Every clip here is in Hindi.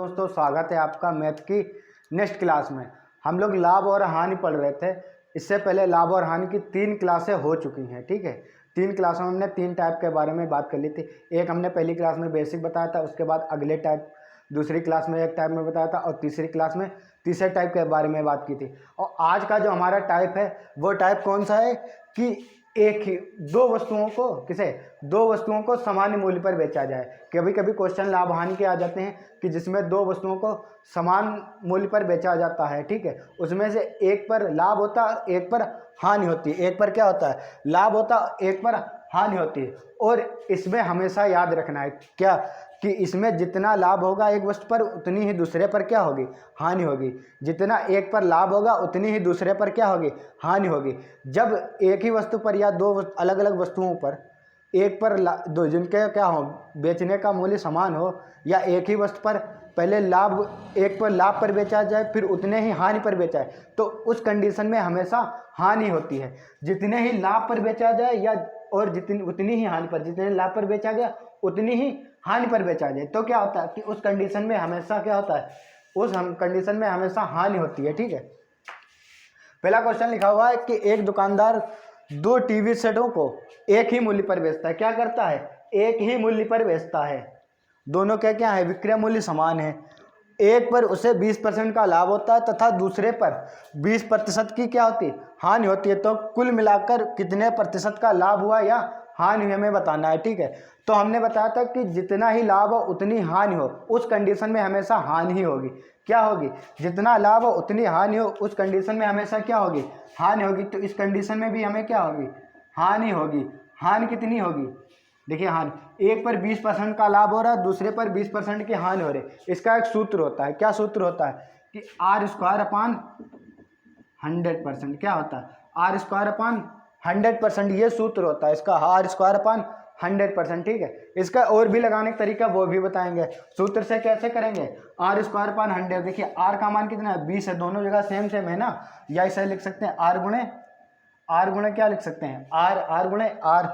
दोस्तों, स्वागत है आपका मैथ की नेक्स्ट क्लास में। हम लोग लाभ और हानि पढ़ रहे थे। इससे पहले लाभ और हानि की 3 क्लासें हो चुकी हैं। ठीक है, 3 क्लासों में हमने 3 टाइप के बारे में बात कर ली थी। एक हमने पहली क्लास में बेसिक बताया था, उसके बाद अगले टाइप दूसरी क्लास में एक टाइप में बताया था, और तीसरी क्लास में तीसरे टाइप के बारे में बात की थी। और आज का जो हमारा टाइप है वो टाइप कौन सा है कि एक ही दो वस्तुओं को सामान्य मूल्य पर बेचा जाए। कभी कभी क्वेश्चन लाभ हानि के आ जाते हैं कि जिसमें 2 वस्तुओं को समान मूल्य पर बेचा जाता है। ठीक है, उसमें से एक पर लाभ होता है, एक पर हानि होती है। एक पर क्या होता है, लाभ होता है, एक पर हानि होती है। और इसमें हमेशा याद रखना है क्या कि इसमें जितना लाभ होगा एक वस्तु पर, उतनी ही दूसरे पर क्या होगी, हानि होगी। जितना एक पर लाभ होगा उतनी ही दूसरे पर क्या होगी, हानि होगी। जब एक ही वस्तु पर या 2 अलग अलग वस्तुओं पर एक पर दो जिनके क्या हो बेचने का मूल्य समान हो, या एक ही वस्तु पर पहले एक पर लाभ पर बेचा जाए फिर उतने ही हानि पर बेचा जाए, तो उस कंडीशन में हमेशा हानि होती है। जितने ही लाभ पर बेचा जाए या और उतनी ही हानि पर, जितने लाभ पर बेचा गया उतनी ही हानि पर बेचा जाए, तो क्या होता है कि उस कंडीशन में हमेशा क्या होता है, कंडीशन में हमेशा हानि होती है। ठीक है, पहला क्वेश्चन लिखा हुआ है कि एक दुकानदार 2 टीवी सेटों को एक ही मूल्य पर बेचता है। क्या करता है, एक ही मूल्य पर बेचता है। दोनों के क्या है, विक्रय मूल्य समान है। एक पर उसे 20% का लाभ होता है तथा दूसरे पर 20% की क्या होती है, हानि होती है। तो कुल मिलाकर कितने प्रतिशत का लाभ हुआ या हानि हमें बताना है। ठीक है, तो हमने बताया था कि जितना ही लाभ हो उतनी हानि हो, उस कंडीशन में हमेशा हानि ही होगी। क्या होगी, जितना लाभ हो उतनी हानि हो, उस कंडीशन में हमेशा क्या होगी, हानि होगी। तो इस कंडीशन में भी हमें क्या होगी, हानि होगी। हानि कितनी होगी, देखिए हानि, एक पर 20% का लाभ हो रहा है, दूसरे पर 20% की हानि हो रही है। इसका एक सूत्र होता है। क्या सूत्र होता है कि R² 100%। क्या होता है, R² 100%, ये सूत्र होता है इसका, R² 100%। ठीक है, इसका और भी लगाने का तरीका वो भी बताएंगे। सूत्र से कैसे करेंगे, R² 100। देखिए R का मान कितना है, 20 है। दोनों जगह सेम सेम है ना, या इसे लिख सकते हैं R गुणे क्या लिख सकते हैं, R गुणे R।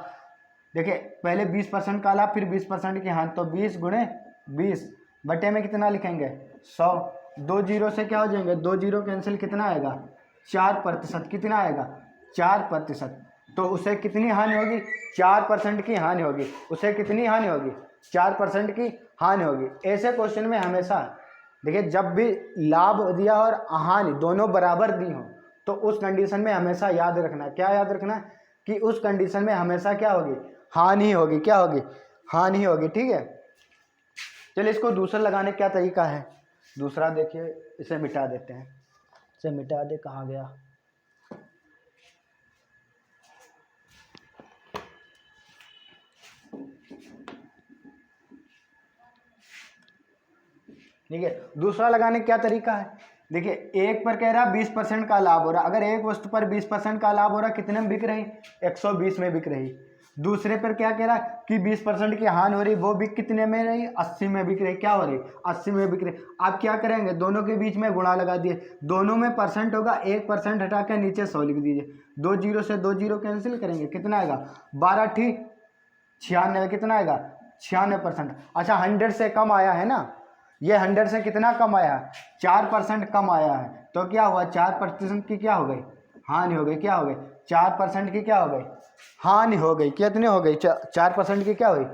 देखिए पहले 20% का लाभ फिर 20% की हानि, तो 20 गुणे 20 बटे में कितना लिखेंगे, 100। 2 जीरो से क्या हो जाएंगे, 2 जीरो कैंसिल, कितना आएगा, 4%। कितना आएगा, 4%। तो उसे कितनी हानि होगी, 4% की हानि होगी। उसे कितनी हानि होगी, 4% की हानि होगी। ऐसे क्वेश्चन में हमेशा देखिए जब भी लाभ दिया और हानि दोनों बराबर दी हो, तो उस कंडीशन में हमेशा याद रखना है। क्या याद रखना है कि उस कंडीशन में हमेशा क्या होगी, हानि होगी। क्या होगी, हानि होगी। ठीक है, चलिए इसको दूसरा लगाने का क्या तरीका है। दूसरा देखिए, इसे मिटा देते हैं, इसे मिटा दे, कहाँ गया, ठीक है। दूसरा लगाने का क्या तरीका है, देखिए एक पर कह रहा 20% का लाभ हो रहा। अगर एक वस्तु पर 20% का लाभ हो रहा, कितने में बिक रही, 120 में बिक रही। दूसरे पर क्या कह रहा कि 20% की हानि हो रही, वो बिक कितने में रही, 80 में बिक रही। क्या हो रही, 80 में बिक रही। आप क्या करेंगे, दोनों के बीच में गुणा लगा दिए, दोनों में परसेंट होगा, 1% हटा के नीचे 100 लिख दीजिए। 2 जीरो से 2 जीरो कैंसिल करेंगे, कितना आएगा, 12 ठीक 96, कितना आएगा, 96%। अच्छा 100 से कम आया है ना, ये 100 से कितना कम आया है, 4% कम आया है। तो क्या हुआ, 4% की क्या हो गई, हानि हो गई। क्या हो गई, 4% की क्या हो गई, हानि हो गई। कितनी हो गई, 4% की क्या हुई,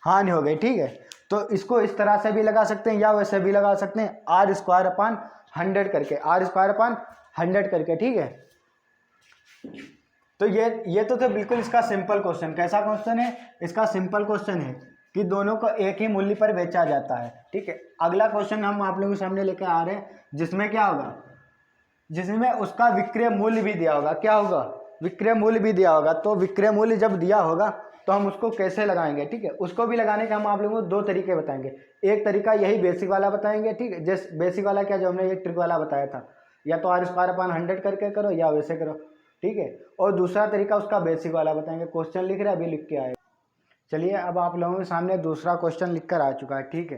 हानि हो गई। ठीक है, तो इसको इस तरह से भी लगा सकते हैं या वैसे भी लगा सकते हैं, R² 100 करके, R² 100 करके। ठीक है, तो ये तो थे बिल्कुल इसका सिंपल क्वेश्चन। कैसा क्वेश्चन है, इसका सिंपल क्वेश्चन है कि दोनों को एक ही मूल्य पर बेचा जाता है। ठीक है, अगला क्वेश्चन हम आप लोगों के सामने लेकर आ रहे हैं, जिसमें क्या होगा, जिसमें उसका विक्रय मूल्य भी दिया होगा। क्या होगा, विक्रय मूल्य भी दिया होगा। तो विक्रय मूल्य जब दिया होगा तो हम उसको कैसे लगाएंगे। ठीक है, उसको भी लगाने के हम आप लोगों को 2 तरीके बताएंगे। एक तरीका यही बेसिक वाला बताएंगे। ठीक है, जैसे बेसिक वाला क्या, जो हमने एक ट्रिक वाला बताया था, या तो R² 100 करके करो या वैसे करो। ठीक है, और दूसरा तरीका उसका बेसिक वाला बताएंगे। क्वेश्चन लिख रहे हैं, अभी लिख के आए। चलिए अब आप लोगों के सामने दूसरा क्वेश्चन लिख कर आ चुका है। ठीक है,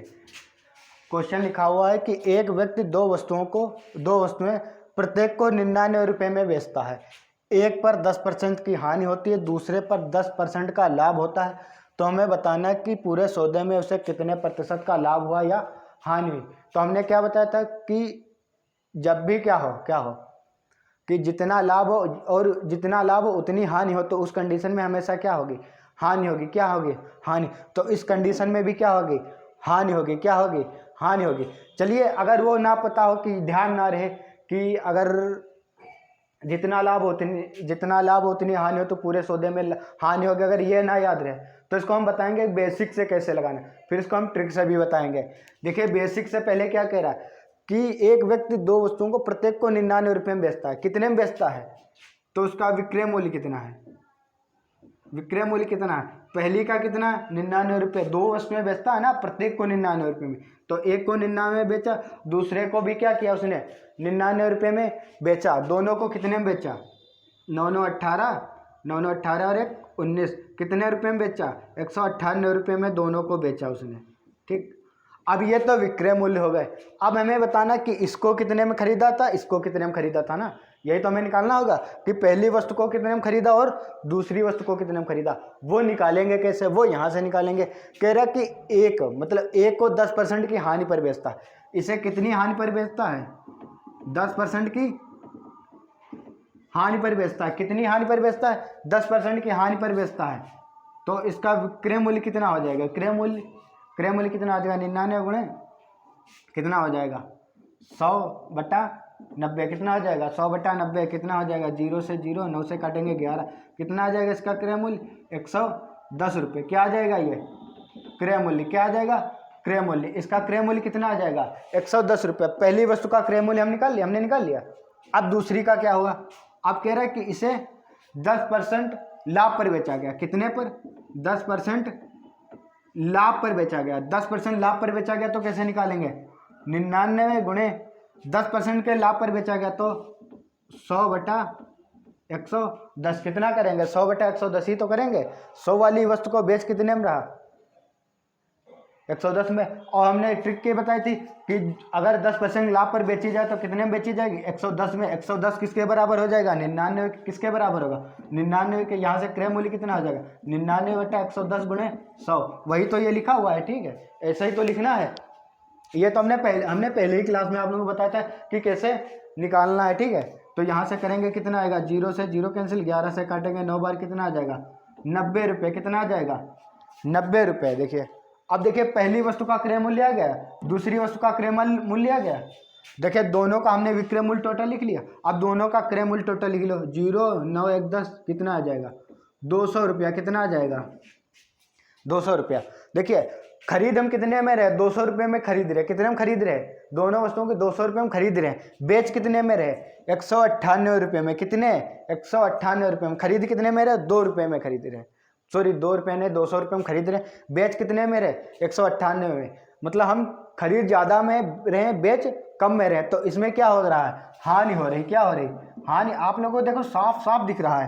क्वेश्चन लिखा हुआ है कि एक व्यक्ति 2 वस्तुएं प्रत्येक को 99 रुपये में बेचता है। एक पर 10% की हानि होती है, दूसरे पर 10% का लाभ होता है। तो हमें बताना है कि पूरे सौदे में उसे कितने प्रतिशत का लाभ हुआ या हानि हुई। तो हमने क्या बताया था कि जब भी क्या हो कि जितना लाभ हो और जितना लाभ हो उतनी हानि हो, तो उस कंडीशन में हमेशा क्या होगी, हानि होगी। क्या होगी, हानि। तो इस कंडीशन में भी क्या होगी, हानि होगी। क्या होगी, हानि होगी। चलिए, अगर वो ना पता हो, कि ध्यान ना रहे कि अगर जितना लाभ हो उतनी हानि हो, तो पूरे सौदे में हानि होगी, अगर ये ना याद रहे तो इसको हम बताएंगे बेसिक से कैसे लगाना, फिर इसको हम ट्रिक से भी बताएंगे। देखिए, बेसिक से पहले क्या कह रहा है कि एक व्यक्ति दो वस्तुओं को प्रत्येक को 99 रुपये में बेचता है। कितने में बेचता है, तो उसका विक्रय मूल्य कितना है, विक्रय मूल्य कितना है। पहली का कितना, 99 रुपये। दो वस्तुएं बेचता है ना, प्रत्येक को 99 रुपये में, तो एक को 99 में बेचा, दूसरे को भी क्या किया उसने, 99 रुपये में बेचा। दोनों को कितने में बेचा, 9 9 18 और 1 19, कितने रुपये में बेचा, 198 रुपये में दोनों को बेचा उसने। ठीक, अब ये तो विक्रय मूल्य हो गए। अब हमें बताना कि इसको कितने में खरीदा था, इसको कितने में खरीदा था ना, यही तो हमें निकालना होगा कि पहली वस्तु को कितने में खरीदा और दूसरी वस्तु को कितने में खरीदा। वो निकालेंगे कैसे, वो यहाँ से निकालेंगे। कह रहा कि एक, मतलब एक को 10% की हानि पर बेचता है। इसे कितनी हानि पर बेचता है, 10% की हानि पर बेचता है। कितनी हानि पर बेचता है, 10% की हानि पर बेचता है। तो इसका विक्रय मूल्य कितना हो जाएगा, क्रय मूल्य कितना आ जाएगा, 99 गुणे कितना हो जाएगा, 100/90, कितना हो जाएगा, 100/90, कितना हो जाएगा, 0 से 0, 9 से काटेंगे 11, कितना आ जाएगा इसका क्रय मूल्य, 110 रुपये। क्या आ जाएगा ये क्रय मूल्य, क्या आ जाएगा, क्रय मूल्य। इसका क्रय मूल्य कितना आ जाएगा, 110 रुपये। पहली वस्तु का क्रय मूल्य हमने निकाल लिया। अब दूसरी का क्या हुआ, अब कह रहा है कि इसे 10% लाभ पर बेचा गया। कितने पर, 10% लाभ पर बेचा गया। 10% लाभ पर बेचा गया तो कैसे निकालेंगे, 99 गुणे 10% के लाभ पर बेचा गया, तो 100/110 कितना करेंगे, 100/110 ही तो करेंगे। 100 वाली वस्तु को बेच कितने में रहा, 110 में। और हमने ट्रिक के बताई थी कि अगर 10% लाभ पर बेची जाए तो कितने में बेची जाएगी, 110 में। 110 किसके बराबर हो जाएगा, 99 किसके बराबर होगा, 99 के। यहाँ से क्रय मूल्य कितना हो जाएगा, 99/110 गुणे 100। वही तो ये लिखा हुआ है, ठीक है, ऐसा ही तो लिखना है। ये तो हमने पहले ही क्लास में आप लोगों को बताया था कि कैसे निकालना है, ठीक है। तो यहाँ से करेंगे, कितना आएगा, 0 से 0 कैंसिल, 11 से काटेंगे 9 बार, कितना आ जाएगा, 90 रुपये। कितना आ जाएगा, 90 रुपये। देखिए, अब देखिए, पहली वस्तु का क्रय मूल्य आ गया, दूसरी वस्तु का क्रय मूल्य आ गया। देखिए, दोनों का हमने विक्रय मूल्य टोटल लिख लिया। अब दोनों का क्रय मूल्य टोटल लिख लो, 0 9 1 10, कितना आ जाएगा, 200 रुपया। कितना आ जाएगा, 200 रुपया। देखिए, खरीद हम कितने में रहे, 200 रुपये में खरीद रहे। कितने में खरीद रहे, दोनों वस्तुओं के 200 रुपये में खरीद रहे हैं। बेच कितने में रहे, 198 रुपये में। कितने, 198 रुपये में। खरीद कितने में रहे, 2 रुपये में खरीद रहे, सॉरी 2 रुपये ने 200 रुपये में खरीद रहे। बेच कितने में रहे, 198 में। मतलब हम खरीद ज़्यादा में रहे, बेच कम में रहे। तो इसमें क्या हो रहा है, हानि हो रही। क्या हो रही, हानि। आप लोगों को देखो साफ साफ दिख रहा है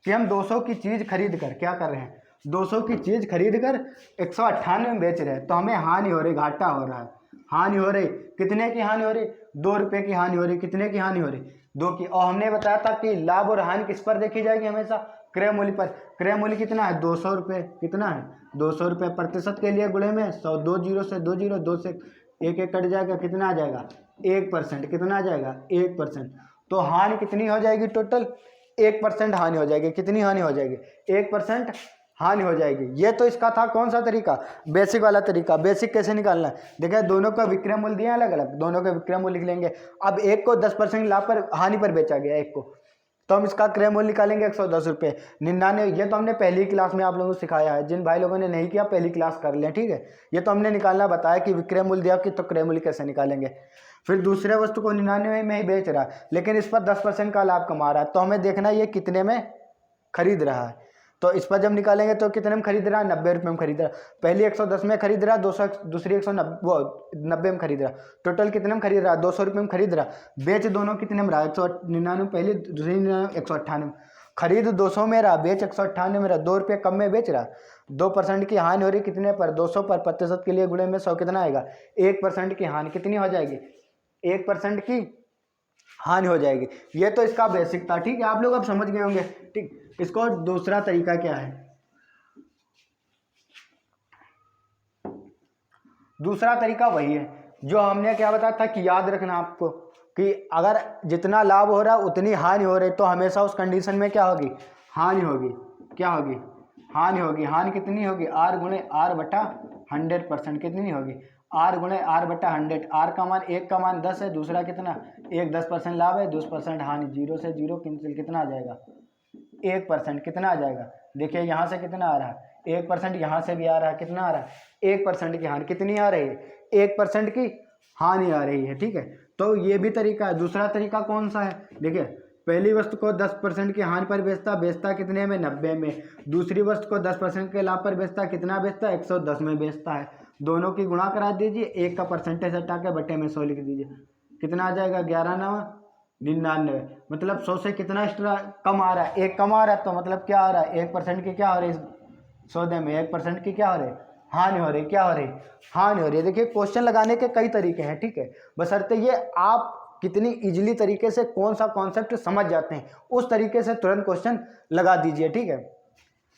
कि हम 200 की चीज़ खरीद कर क्या कर रहे हैं, 200 की चीज़ खरीद कर 198 में बेच रहे हैं। तो हमें हानि हो रही, घाटा हो रहा है, हानि हो रही। कितने की हानि हो रही, 2 रुपये की हानि हो रही। कितने की हानि हो रही, 2 की। और हमने बताया था कि लाभ और हानि किस पर देखी जाएगी, हमेशा क्रय मूल्य पर। क्रय मूल्य कितना है, 200 रुपये। कितना है, 200 रुपये। प्रतिशत के लिए गुणे में 100, 2 0 से 2 0, 2 से 1 1 कट जाएगा, कितना आ जाएगा, 1%। कितना आ जाएगा, 1%। तो हानि कितनी हो जाएगी, टोटल 1% हानि हो जाएगी। कितनी हानि हो जाएगी, 1% हानि हो जाएगी। ये तो इसका था कौन सा तरीका, बेसिक वाला तरीका। बेसिक कैसे निकालना है, देखिए, दोनों का विक्रय मूल्य दिया अलग अलग, दोनों का विक्रय मूल्य लिख लेंगे। अब एक को 10% लाभ पर, हानि पर बेचा गया एक को, तो हम इसका क्रय मूल्य निकालेंगे 110 रुपये। 99, ये तो हमने पहली क्लास में आप लोगों को सिखाया है। जिन भाई लोगों ने नहीं किया, पहली क्लास कर लें, ठीक है। ये तो हमने निकालना बताया कि विक्रय मूल्य दिया कि तो क्रय मूल्य कैसे निकालेंगे। फिर दूसरे वस्तु को 99 में ही बेच रहा है, लेकिन इस पर 10% का लाभ कमा रहा है। तो हमें देखना ये कितने में खरीद रहा है। तो इस पर जब निकालेंगे तो कितने में खरीद रहा है, 90 रुपये में खरीद रहा है। पहली 110 में खरीद रहा है, दूसरी 190 में खरीद रहा है। टोटल कितने में खरीद रहा है, 200 रुपये में खरीद रहा है। बेच दोनों कितने में रहा, 199 पहली, दूसरी 198। खरीद 200 में रहा, बेच 198 में रहा, 2 रुपये कम में बेच रहा। 2% की हानि हो रही, कितने पर, 200 पर। प्रतिशत के लिए गुणे में 100, कितना आएगा, 1% की हानि। कितनी हो जाएगी, 1% की हानि हो जाएगी। ये तो इसका बेसिक था, ठीक है। आप लोग अब समझ गए होंगे, ठीक। इसको दूसरा तरीका क्या है, दूसरा तरीका वही है जो हमने क्या बताया था कि याद रखना आपको कि अगर जितना लाभ हो रहा है उतनी हानि हो रही, तो हमेशा उस कंडीशन में क्या होगी, हानि होगी। क्या होगी, हानि होगी। हानि कितनी होगी, आर गुणे आर बटा 100%। कितनी होगी, आर गुणे आर बटा 100। आर का मान, एक का मान 10 है, दूसरा कितना, एक 10% लाभ है, 10% हानि। 0 से 0 कैंसिल, कितना आ जाएगा, 1%। कितना आ जाएगा, देखिए यहाँ से कितना आ रहा है 1%, यहाँ से भी आ रहा है, कितना आ रहा है 1% की हानि। कितनी आ रही है, 1% की हानि आ रही है। ठीक है, तो ये भी तरीका है। दूसरा तरीका कौन सा है, देखिए पहली वस्तु को 10% की हानि पर बेचता कितने में, 90 में। दूसरी वस्तु को 10% के लाभ पर बेचता, कितना बेचता, 110 में बेचता है। दोनों की गुणा करा दीजिए, एक का परसेंटेज हटा के बटे में 100 लिख दीजिए, कितना आ जाएगा, 11×9 = 99। मतलब 100 से कितना एक्स्ट्रा कम आ रहा है, एक कम आ रहा है, तो मतलब क्या आ रहा है, 1% की क्या हो रही है, सौदे में 1% की क्या हो रही है, हानि हो रही। क्या हो रही, हानि हो रही है। देखिए क्वेश्चन लगाने के कई तरीके हैं, ठीक है, बशर्ते ये आप कितनी इजीली तरीके से कौन सा कॉन्सेप्ट समझ जाते हैं, उस तरीके से तुरंत क्वेश्चन लगा दीजिए। ठीक है,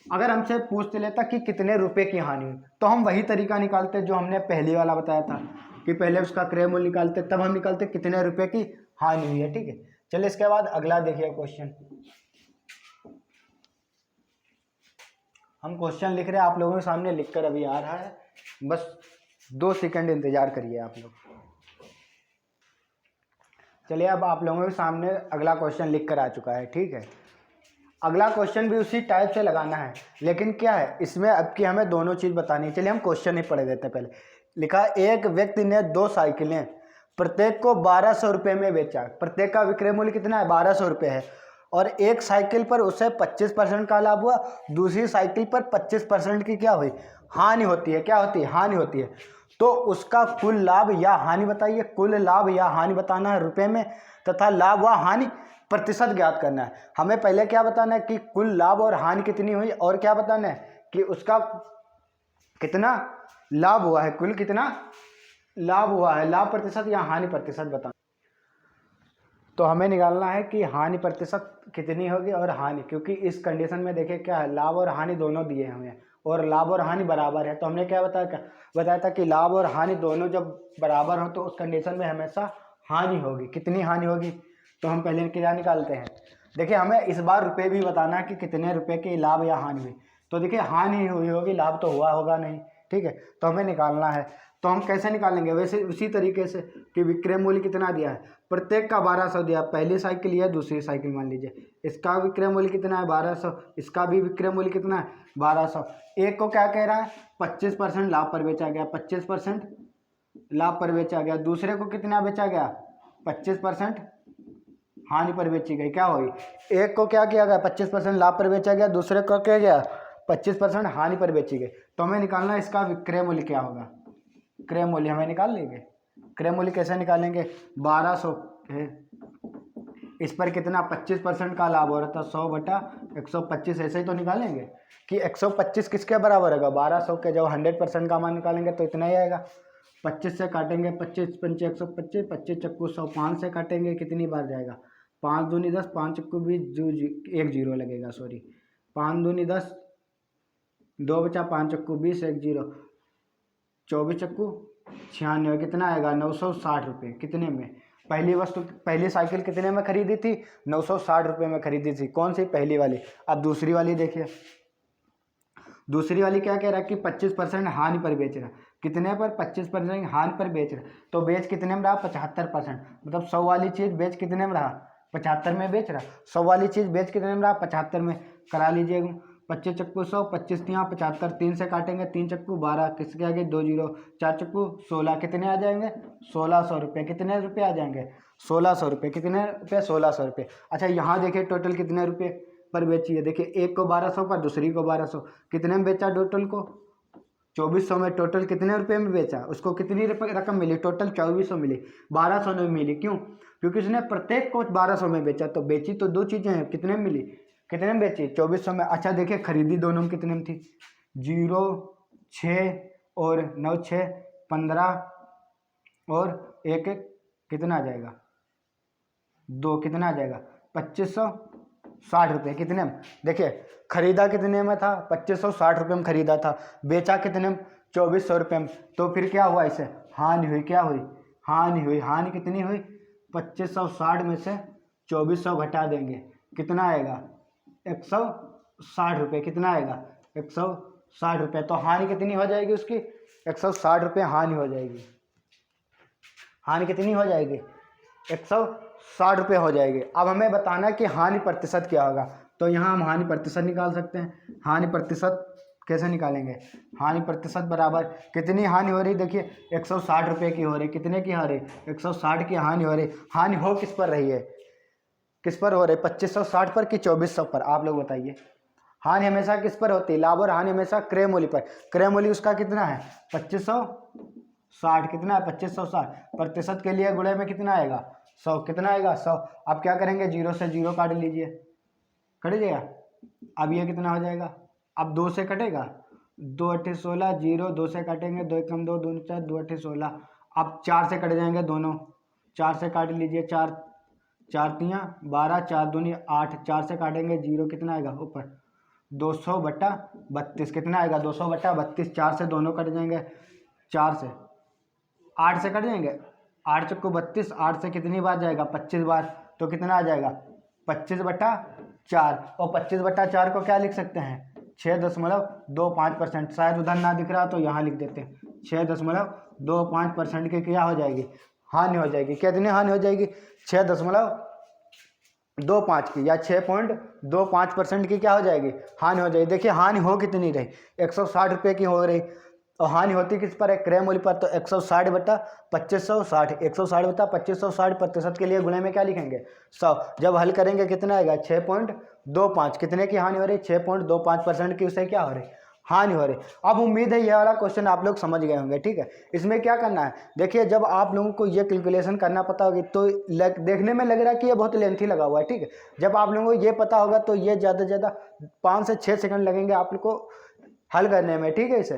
अगर हमसे पूछते लेता कि कितने रुपए की हानि हुई, तो हम वही तरीका निकालते जो हमने पहली वाला बताया था कि पहले उसका क्रय मूल्य निकालते, तब हम निकालते कितने रुपए की हानि हुई है। ठीक है, चलिए इसके बाद अगला देखिए क्वेश्चन। हम क्वेश्चन लिख रहे हैं, आप लोगों के सामने लिखकर अभी आ रहा है, बस 2 सेकंड इंतजार करिए आप लोग। चलिए अब आप लोगों के सामने अगला क्वेश्चन लिख कर आ चुका है। ठीक है, अगला क्वेश्चन भी उसी टाइप से लगाना है, लेकिन क्या है इसमें अब की हमें दोनों चीज़ बतानी है। चलिए हम क्वेश्चन ही पढ़ देते हैं। पहले लिखा, एक व्यक्ति ने 2 साइकिलें प्रत्येक को 1200 रुपये में बेचा। प्रत्येक का विक्रय मूल्य कितना है, 1200 रुपये है, और एक साइकिल पर उसे 25% का लाभ हुआ, दूसरी साइकिल पर 25% की क्या हुई, हानि होती है। क्या होती है, हानि होती है। तो उसका कुल लाभ या हानि बताइए। कुल लाभ या हानि बताना है रुपए में, तथा लाभ व हानि प्रतिशत ज्ञात करना है। हमें पहले क्या बताना है कि कुल लाभ और हानि कितनी हुई, और क्या बताना है कि उसका कितना लाभ हुआ है, कुल कितना लाभ हुआ है। लाभ प्रतिशत या हानि प्रतिशत बताना। तो हमें निकालना है कि हानि प्रतिशत कितनी होगी और हानि, क्योंकि इस कंडीशन में देखिए क्या है, लाभ और हानि दोनों दिए हमें, और लाभ और हानि बराबर है। तो हमने क्या बताया था कि लाभ और हानि दोनों जब बराबर हो तो उस कंडीशन में हमेशा हानि होगी। कितनी हानि होगी, तो हम पहले क्या निकालते हैं, देखिए हमें इस बार रुपए भी बताना है कि कितने रुपए की लाभ या हानि हुई। तो देखिए हानि हुई होगी, लाभ तो हुआ होगा नहीं। ठीक है, तो हमें निकालना है। तो हम कैसे निकालेंगे, वैसे उसी तरीके से कि विक्रय मूल्य कितना दिया है, प्रत्येक का 1200 दिया। पहली साइकिल या दूसरी साइकिल मान लीजिए, इसका विक्रय मूल्य कितना है, 1200, इसका भी विक्रय मूल्य कितना है, 1200। एक को क्या कह रहा है, 25% लाभ पर बेचा गया, 25% लाभ पर बेचा गया। दूसरे को कितना बेचा गया, 25% हानि पर बेची गई। क्या होगी, एक को क्या किया गया, 25% लाभ पर बेचा गया, दूसरे को क्या गया, 25% हानि पर बेची गई। तो हमें निकालना है इसका विक्रय मूल्य क्या होगा। क्रय मूल्य हमें निकाल लेंगे। क्रय मूल्य कैसे निकालेंगे, 1200 है, इस पर कितना 25% का लाभ हो रहा था, 100/125। ऐसे ही तो निकालेंगे कि 125 किसके बराबर होगा, 1200 के। जब 100% का मान निकालेंगे तो इतना ही आएगा। 25 से काटेंगे, 25 पंचे 125, 25 चक्कू 100, 5 से काटेंगे, कितनी बार जाएगा, 5 दूनी 10, 5 चक्कू 20, एक जीरो लगेगा, सॉरी, 5 दूनी 10, 2 बचा, 5 चक्कू 20, एक जीरो, 24 चक्कू 96, कितना आएगा, 960 रुपये। कितने में, पहली वस्तु, पहली साइकिल कितने में खरीदी थी, 960 रुपये में खरीदी थी। कौन सी, पहली वाली। अब दूसरी वाली देखिए, दूसरी वाली क्या कह रहा है कि 25% हानि पर बेच रहा। कितने पर, 25% हानि पर बेच रहा। तो बेच कितने में रहा, 75%। मतलब 100 वाली चीज़ बेच कितने में रहा, 75 में बेच रहा। 100 वाली चीज़ बेच कितने में रहा, 75 में। करा लीजिए, 25 चक्कू 100, 25 यहाँ 75, 3 से काटेंगे, 3 चक्कू 12, किसके आगे 2 जीरो, 4 चक्कू 16, कितने आ जाएंगे, 1600 रुपये। कितने रुपये आ जाएंगे, 1600 रुपये। कितने रुपये, 1600 रुपये। अच्छा यहाँ देखिए टोटल कितने रुपये पर बेची है, देखिए एक को 1200 पर, दूसरी को 1200, कितने में बेचा, टोटल को 2400 में। टोटल कितने रुपए में बेचा, उसको कितनी रकम मिली, टोटल 2400 मिली, 1200 नहीं मिली। क्यों, क्योंकि उसने प्रत्येक को 1200 में बेचा। तो बेची तो 2 चीज़ें हैं, कितने में मिली, कितने में बेची, 2400 में। अच्छा देखिए खरीदी दोनों में कितने में थी, 0, 6 और 9, 6, 15 और 1, 1, कितना आ जाएगा, 2, कितना आ जाएगा, 2560 रुपये। कितने में, देखिए खरीदा कितने में था, 2560 रुपये में खरीदा था, बेचा कितने में, 2400 रुपये में। तो फिर क्या हुआ, इसे हानि हुई, क्या हुई, हानि हुई। हानि कितनी हुई, 2560 में से 2400 घटा देंगे, कितना आएगा, 160 रुपये। कितना आएगा, 160 रुपये। तो हानि कितनी हो जाएगी उसकी, 160 रुपये हानि हो जाएगी। हानि कितनी हो जाएगी, 160 रुपये हो जाएगी। अब हमें बताना कि हानि प्रतिशत क्या होगा। तो यहाँ हम हानि प्रतिशत निकाल सकते हैं। हानि प्रतिशत कैसे निकालेंगे, हानि प्रतिशत बराबर कितनी हानि हो रही, देखिए 160 रुपये की हो रही, कितने की हो रही, 160 की हानि हो रही। हानि हो किस पर रही है, किस पर हो रही, 2560 पर कि 2400 पर, आप लोग बताइए। हानि हमेशा किस पर होती है, लाभ और हानि हमेशा क्रय मूल्य पर। क्रय मूल्य उसका कितना है, 2560। कितना है, 2560। प्रतिशत के लिए गुणे में कितना आएगा, 100। कितना आएगा, 100। अब क्या करेंगे, 0 से 0 काट लीजिए, कट जाएगा। अब ये कितना हो जाएगा, अब 2 से कटेगा, 2 8 16, 0 2 से काटेंगे, 2 1 2 2 4, 2 8 16। अब 4 से कट जाएंगे दोनों, 4 से काट लीजिए, 4 4 3 12, 4 दूनी 8, 4 से काटेंगे 0, कितना आएगा ऊपर, 200/32। कितना आएगा, 200/32। 4 से दोनों कट जाएंगे, 4 से 8 से कट जाएंगे, 8 चक्को 32, 8 से कितनी बार जाएगा, 25 बार। तो कितना आ जाएगा, 25/4। और 25/4 को क्या लिख सकते हैं, 6.25%। शायद उधर ना दिख रहा तो यहाँ लिख देते हैं, 6.25% की क्या हो जाएगी, हानि हो जाएगी। कितनी हानि हो जाएगी, 6.25 की या 6.25% की क्या हो जाएगी, हानि हो जाएगी। देखिए हानि हो कितनी रही, 160 रुपये की हो रही, और हानि होती किस पर है, क्रय मूल्य पर। तो 160/2560, 160/2560 प्रतिशत के लिए गुणे में क्या लिखेंगे, 100। जब हल करेंगे कितना आएगा, 6.25। कितने की हानि हो रही, 6.25% की उसे क्या हो रही, हानि हो रही। अब उम्मीद है ये वाला क्वेश्चन आप लोग समझ गए होंगे, ठीक है। इसमें क्या करना है, देखिए जब आप लोगों को ये कैलकुलेशन करना पता होगी तो देखने में लग रहा है कि ये बहुत लेंथी लगा हुआ है, ठीक है। जब आप लोगों को ये पता होगा तो ये ज़्यादा से ज़्यादा 5 से 6 सेकंड लगेंगे आप लोग को हल करने में, ठीक है। इसे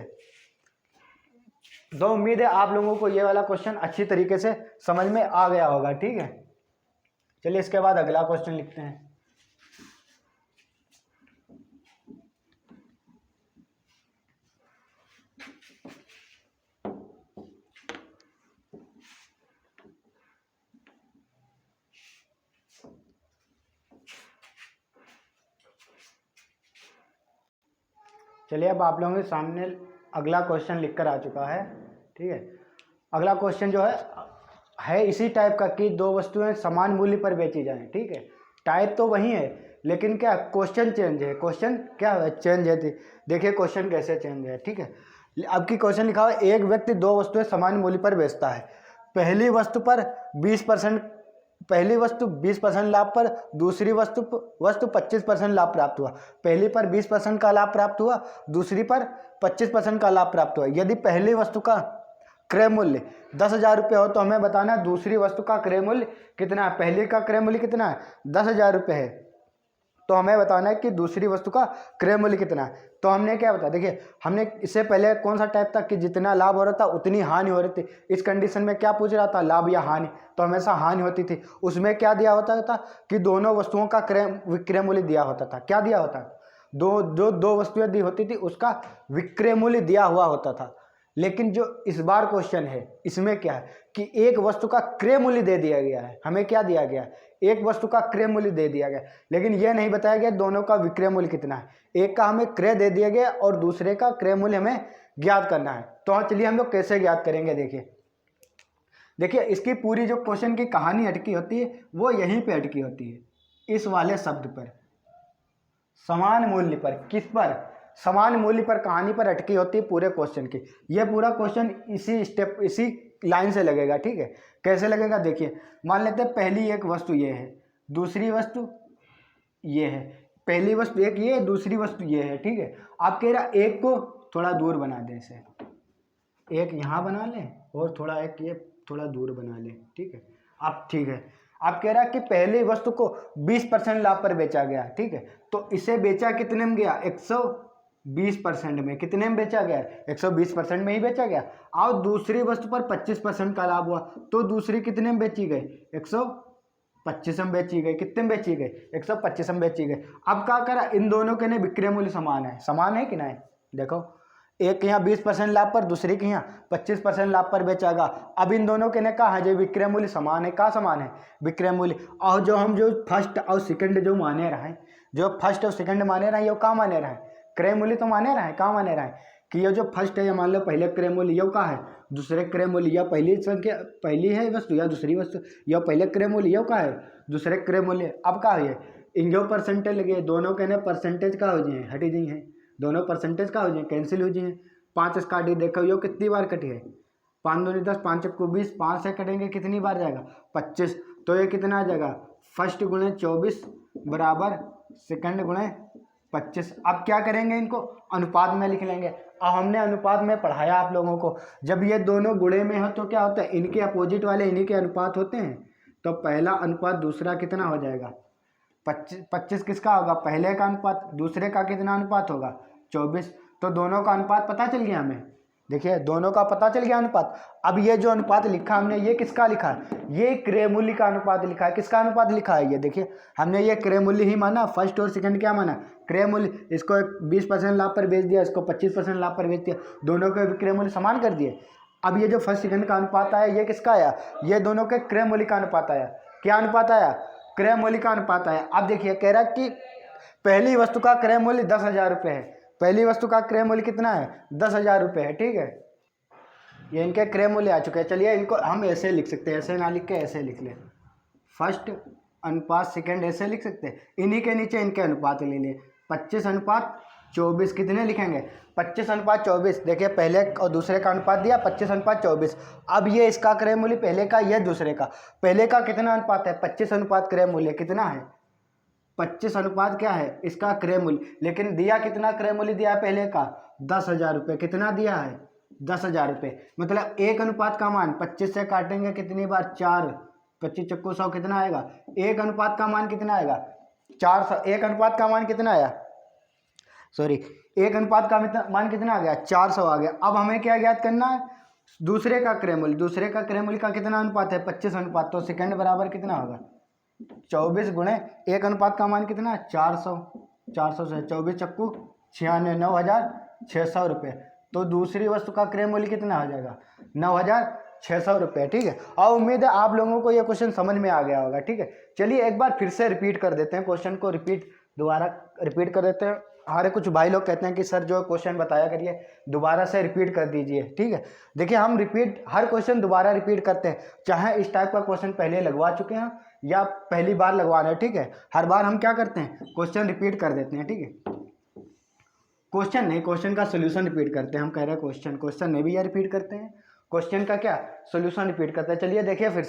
तो उम्मीद है आप लोगों को ये वाला क्वेश्चन अच्छी तरीके से समझ में आ गया होगा, ठीक है। चलिए इसके बाद अगला क्वेश्चन लिखते हैं। चलिए अब आप लोगों के सामने अगला क्वेश्चन लिखकर आ चुका है, ठीक है। अगला क्वेश्चन जो है इसी टाइप का कि दो वस्तुएं समान मूल्य पर बेची जाएं, ठीक है। टाइप तो वही है लेकिन क्या क्वेश्चन चेंज है, क्वेश्चन क्या है, चेंज है। देखिए क्वेश्चन कैसे चेंज है, ठीक है। अब की क्वेश्चन लिखा हुआ है, एक व्यक्ति दो वस्तुएं समान मूल्य पर बेचता है। पहली वस्तु 20% लाभ पर, दूसरी वस्तु 25% लाभ प्राप्त हुआ। पहली पर 20% का लाभ प्राप्त हुआ, दूसरी पर 25% का लाभ प्राप्त हुआ। यदि पहली वस्तु का क्रय मूल्य 10,000 रुपये हो तो हमें बताना है दूसरी वस्तु का क्रय मूल्य कितना है। पहली का क्रय मूल्य कितना है, 10,000 रुपये है, तो हमें बताना है कि दूसरी वस्तु का क्रय मूल्य कितना है। तो हमने क्या बताया, देखिए हमने इससे पहले कौन सा टाइप था कि जितना लाभ हो रहा था उतनी हानि हो रही थी। इस कंडीशन में क्या पूछ रहा था, लाभ या हानि, तो हमेशा हानि होती थी। उसमें क्या दिया होता था कि दोनों वस्तुओं का विक्रय मूल्य दिया होता था। क्या दिया होता, दो वस्तुएं दी होती थी उसका विक्रय मूल्य दिया हुआ होता था। लेकिन जो इस बार क्वेश्चन है इसमें क्या है कि एक वस्तु का क्रय मूल्य दे दिया गया है। हमें क्या दिया गया, एक वस्तु का क्रय मूल्य दे दिया गया, लेकिन यह नहीं बताया गया दोनों का विक्रय मूल्य कितना है। एक का हमें क्रय दे दिया गया और दूसरे का क्रय मूल्य हमें ज्ञात करना है। तो चलिए हम लोग कैसे ज्ञात करेंगे, देखिए इसकी पूरी जो क्वेश्चन की कहानी अटकी होती है वो यहीं पे अटकी होती है, इस वाले शब्द पर, समान मूल्य पर। किस पर, समान मूल्य पर कहानी पर अटकी होती है पूरे क्वेश्चन की। ये पूरा क्वेश्चन इसी लाइन से लगेगा, ठीक है। कैसे लगेगा, देखिए मान लेते हैं पहली एक वस्तु ये है, दूसरी वस्तु ये है। पहली वस्तु एक ये है, दूसरी वस्तु ये है, ठीक है। आप कह रहा एक को थोड़ा दूर बना दें, इसे एक यहाँ बना लें और थोड़ा एक ये थोड़ा दूर बना लें, ठीक है। अब ठीक है, आप कह रहा है कि पहली वस्तु को 20% लाभ पर बेचा गया, ठीक है। तो इसे बेचा कितने में गया, 120% में। कितने में बेचा गया, 120% में ही बेचा गया। और दूसरी वस्तु पर 25% का लाभ हुआ, तो दूसरी कितने में बेची गई, 125 में बेची गई। कितने में बेची गई, 125 में बेची गई। अब क्या करा, इन दोनों के ने विक्रय मूल्य समान है, समान है कि नहीं। देखो एक यहाँ 20% लाभ पर, दूसरी के यहाँ 25% लाभ पर बेचागा। अब इन दोनों के ने कहा है जो विक्रय मूल्य समान है, कहाँ समान है, विक्रय मूल्य। और जो हम जो फर्स्ट और सेकंड जो माने रहे, जो फर्स्ट और सेकंड माने रहे, ये कहाँ माने रहे, क्रय मूल्य तो माने रहे, कहाँ माने रहे कि ये जो फर्स्ट है, ये मान लो पहले क्रय मूल्य, ये कहाँ है, दूसरे क्रय मूल्य, या पहली संख्या पहली है वस्तु या दूसरी वस्तु, या पहले क्रय मूल्य, ये कहाँ है, दूसरे क्रय मूल्य। अब कहाँ है, इन जो परसेंटेज लगे दोनों के ने परसेंटेज का हो जाए, हटी जी है, दोनों परसेंटेज का हो जाए, कैंसिल हो जाए। 5 से काटी, देखो यो कितनी बार कटी है, 5 दूनी 10, 5 चक्कू 20, 5 से कटेंगे कितनी बार जाएगा, 25। तो ये कितना आ जाएगा, फर्स्ट गुणे 24 बराबर सेकंड गुणे 25। अब क्या करेंगे, इनको अनुपात में लिख लेंगे। अब हमने अनुपात में पढ़ाया आप लोगों को, जब ये दोनों गुणे में हो तो क्या होता है, इनके अपोजिट वाले इन्हीं के अनुपात होते हैं। तो पहला अनुपात दूसरा कितना हो जाएगा, 25 किसका होगा, पहले का अनुपात, दूसरे का कितना अनुपात होगा, 24। तो दोनों का अनुपात पता चल गया हमें, देखिए दोनों का पता चल गया अनुपात। अब ये जो अनुपात लिखा हमने, ये किसका लिखा है, ये क्रय मूल्य का अनुपात लिखा है। किसका अनुपात लिखा है, ये देखिए हमने ये क्रय मूल्य ही माना, फर्स्ट और सेकंड क्या माना, क्रय मूल्य। इसको 20% लाभ पर बेच दिया, इसको 25% लाभ पर बेच दिया, दोनों के क्रय मूल्य समान कर दिए। अब ये जो फर्स्ट सेकंड का अनुपात आया, ये किसका आया, ये दोनों के क्रय मूल्य का अनुपात आया। क्या अनुपात आया, क्रय मूल्य का अनुपात आया। अब देखिए कह रहा कि पहली वस्तु का क्रय मूल्य 10,000 रुपये है, पहली वस्तु का क्रय मूल्य कितना है, 10,000 रुपये है, ठीक है। ये इनके क्रय मूल्य आ चुके हैं। चलिए इनको हम ऐसे लिख सकते हैं, ऐसे ना लिख के ऐसे लिख ले, फर्स्ट अनुपात सेकंड, ऐसे लिख सकते हैं। इन्हीं के नीचे इनके अनुपात ले लिए, 25:24 कितने लिखेंगे, 25:24। देखिए पहले और दूसरे का अनुपात दिया 25:24। अब ये इसका क्रय मूल्य पहले का, यह दूसरे का, पहले का कितना अनुपात है, 25 अनुपात क्रय मूल्य कितना है, 25 अनुपात क्या है, इसका क्रय मूल्य। लेकिन दिया कितना क्रय मूल्य दिया है पहले का, 10,000 रुपये। कितना दिया है, 10,000 रुपये। मतलब एक अनुपात का मान 25 से काटेंगे कितनी बार, 4, 25 चक्कू 100 कितना आएगा, एक अनुपात का मान कितना आएगा, 400। एक अनुपात का मान कितना आया, सॉरी, एक अनुपात का मान कितना आ गया, 400 आ गया। अब हमें क्या ज्ञात करना है, दूसरे का क्रय मूल्य। दूसरे का क्रय मूल्य का कितना अनुपात है, 25 अनुपात। तो सेकंड बराबर कितना होगा, 24 गुणे एक अनुपात का मान कितना है, 400। 400 से 24 चक्कू 96, 9,600 रुपये। तो दूसरी वस्तु का क्रय मूल्य कितना हो जाएगा, 9,600 रुपये, ठीक है। और उम्मीद है आप लोगों को ये क्वेश्चन समझ में आ गया होगा, ठीक है। चलिए एक बार फिर से रिपीट कर देते हैं क्वेश्चन को, दोबारा रिपीट कर देते हैं। हमारे कुछ भाई लोग कहते हैं कि सर जो क्वेश्चन बताया करिए दोबारा से रिपीट कर दीजिए, ठीक है। देखिए हम हर क्वेश्चन दोबारा रिपीट करते हैं, चाहे इस टाइप का क्वेश्चन पहले लगवा चुके हैं या पहली बार लगवा रहे हैं, ठीक है। हर बार हम क्या करते हैं, क्वेश्चन रिपीट कर देते हैं, ठीक है। क्वेश्चन नहीं, क्वेश्चन का सोल्यूशन रिपीट करते हैं। हम कह रहे हैं क्वेश्चन नहीं भी यार रिपीट करते हैं, क्वेश्चन का क्या सोल्यूशन रिपीट करते हैं। चलिए देखिए फिर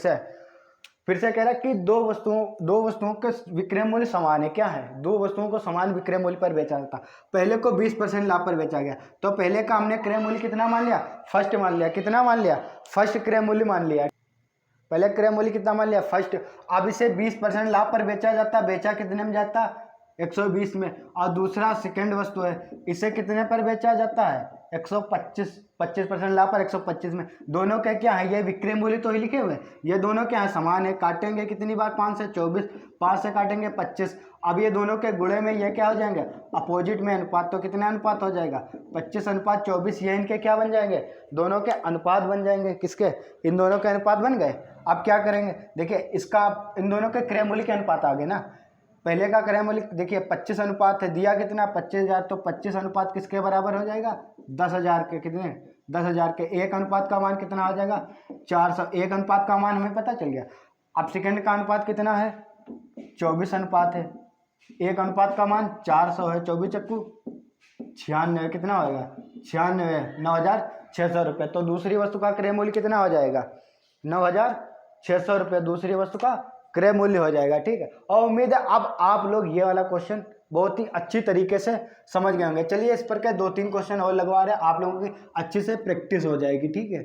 से कह रहा है कि दो वस्तुओं के विक्रय मूल्य समान है। क्या है, दो वस्तुओं को समान विक्रय मूल्य पर बेचा जाता। पहले को 20% लाभ पर बेचा गया, तो पहले का हमने क्रय मूल्य कितना मान लिया, फर्स्ट मान लिया। कितना मान लिया, फर्स्ट क्रय मूल्य मान लिया। पहले क्रय मूल्य कितना मान लिया, फर्स्ट। अब इसे 20% लाभ पर बेचा जाता, बेचा कितने में जाता, 120 में। और दूसरा सेकंड वस्तु है, इसे कितने पर बेचा जाता है, 125, 25% लाभ पर 125 में। दोनों के क्या है, ये विक्रय मूल्य तो ही लिखे हुए, ये दोनों क्या है, समान है। काटेंगे कितनी बार, 5 से 24, 5 से काटेंगे 25। अब ये दोनों के गुणे में ये क्या हो जाएंगे, अपोजिट में अनुपात। तो कितने अनुपात हो जाएगा, 25:24। ये इनके क्या बन जाएंगे, दोनों के अनुपात बन जाएंगे। किसके, इन दोनों के अनुपात बन गए। अब क्या करेंगे, देखिए इसका इन दोनों के क्रय मूल्य के अनुपात आ गए ना। पहले का क्रय मूल्य देखिए 25 अनुपात है, दिया कितना 25,000, तो 25 अनुपात किसके बराबर हो जाएगा, 10,000 के। कितने, 10,000 के। एक अनुपात का मान कितना हो जाएगा, 400। एक अनुपात का मान हमें पता चल गया। अब सेकंड का अनुपात कितना है, 24 अनुपात है। एक अनुपात का मान 400 है, 24 चक्कू 96, कितना होगा, 96, 9,600 रुपये। तो दूसरी वस्तु का क्रय मूल्य कितना हो जाएगा, 9,600 रुपये दूसरी वस्तु का क्रय मूल्य हो जाएगा, ठीक है। और उम्मीद है अब आप लोग ये वाला क्वेश्चन बहुत ही अच्छी तरीके से समझ गए होंगे। चलिए इस पर के 2-3 क्वेश्चन और लगवा रहे हैं, आप लोगों की अच्छी से प्रैक्टिस हो जाएगी, ठीक है।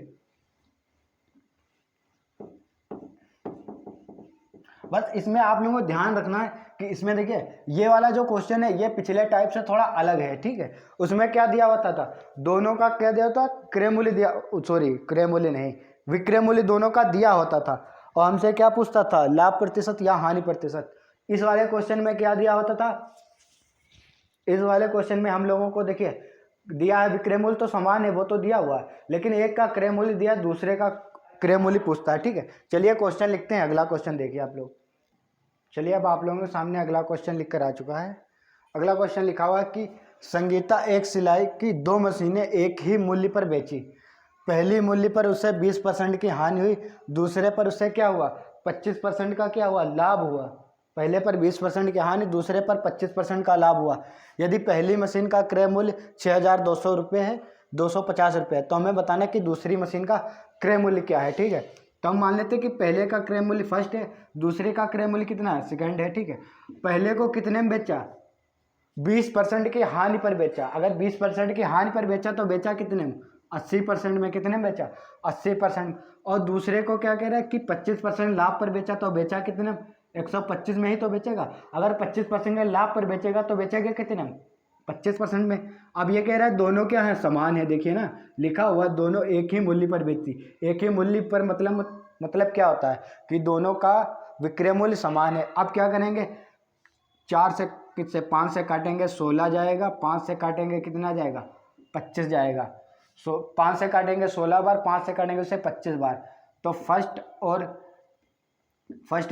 बस इसमें आप लोगों को ध्यान रखना है कि इसमें देखिए ये वाला जो क्वेश्चन है ये पिछले टाइप से थोड़ा अलग है, ठीक है। उसमें क्या दिया होता था, दोनों का क्या दिया होता, क्रय मूल्य दिया, सॉरी क्रय मूल्य नहीं, विक्रय मूल्य दोनों का दिया होता था। और हमसे क्या पूछता था, लाभ प्रतिशत या हानि प्रतिशत। इस वाले क्वेश्चन में क्या दिया होता था, इस वाले क्वेश्चन में हम लोगों को देखिए दिया है विक्रय मूल्य तो समान है, वो तो दिया हुआ है, लेकिन एक का क्रय मूल्य दिया, दूसरे का क्रय मूल्य पूछता है। ठीक है, चलिए क्वेश्चन लिखते हैं। अगला क्वेश्चन देखिए आप लोग। चलिए अब आप लोगों के सामने अगला क्वेश्चन लिख कर आ चुका है। अगला क्वेश्चन लिखा हुआ है कि संगीता एक सिलाई की 2 मशीनें एक ही मूल्य पर बेची। पहली मूल्य पर उसे 20% की हानि हुई, दूसरे पर उसे क्या हुआ, 25% का क्या हुआ, लाभ हुआ। पहले पर 20% की हानि, दूसरे पर 25% का लाभ हुआ। यदि पहली मशीन का क्रय मूल्य 6200 रुपये है, 250 रुपये है, तो हमें बताना है कि दूसरी मशीन का क्रय मूल्य क्या है। ठीक है, तो हम मान लेते हैं कि पहले का क्रय मूल्य फर्स्ट है, दूसरे का क्रय मूल्य कितना है, सेकंड है। ठीक है, पहले को कितने में बेचा, 20% की हानि पर बेचा। अगर 20% की हानि पर बेचा तो बेचा कितने में, 80% में। कितने में बेचा, 80%। और दूसरे को क्या कह रहा है कि 25% लाभ पर बेचा, तो बेचा कितने में, 125 में ही तो बेचेगा। अगर 25% के लाभ पर बेचेगा तो बेचेगा कितने में, 25% में। अब ये कह रहा है दोनों क्या है, समान है। देखिए ना, लिखा हुआ दोनों एक ही मूल्य पर बेचती। एक ही मूल्य पर मतलब क्या होता है कि दोनों का विक्रय मूल्य समान है। अब क्या करेंगे, 4 से किससे 5 से काटेंगे 16 जाएगा, 5 से काटेंगे कितना जाएगा, 25 जाएगा। 5 से काटेंगे 16 बार, 5 से काटेंगे उसे 25 बार। तो फर्स्ट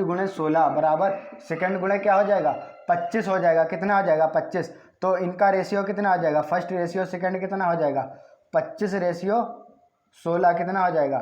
गुणे 16 बराबर सेकंड गुणे क्या हो जाएगा, 25 हो जाएगा। कितना हो जाएगा, 25। तो इनका रेशियो कितना आ जाएगा, फर्स्ट रेशियो सेकंड कितना हो जाएगा, 25 रेशियो 16 कितना हो जाएगा।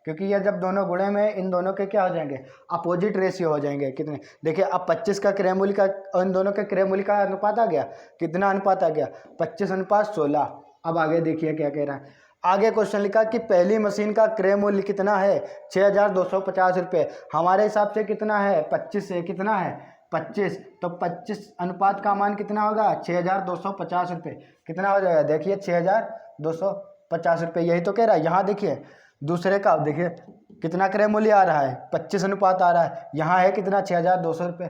क्योंकि ये जब दोनों गुणे में, इन दोनों के क्या हो जाएंगे, अपोजिट रेशियो हो जाएंगे। कितने, देखिए अब 25 का क्रय मूल्य का और इन दोनों के क्रय मूल्य का अनुपात आ गया। कितना अनुपात आ गया, 25:16। अब आगे देखिए क्या कह रहा है। आगे क्वेश्चन लिखा कि पहली मशीन का क्रय मूल्य कितना है, 6250 रुपये। हमारे हिसाब से कितना है, 25 है। कितना है, 25। तो 25 अनुपात का मान कितना होगा, 6250 रुपये। कितना हो जाएगा, देखिए 6250 रुपये। यही तो कह रहा है। यहाँ देखिए दूसरे का, देखिए कितना क्रय मूल्य आ रहा है, 25 अनुपात आ रहा है। यहाँ है कितना, 6200 रुपये,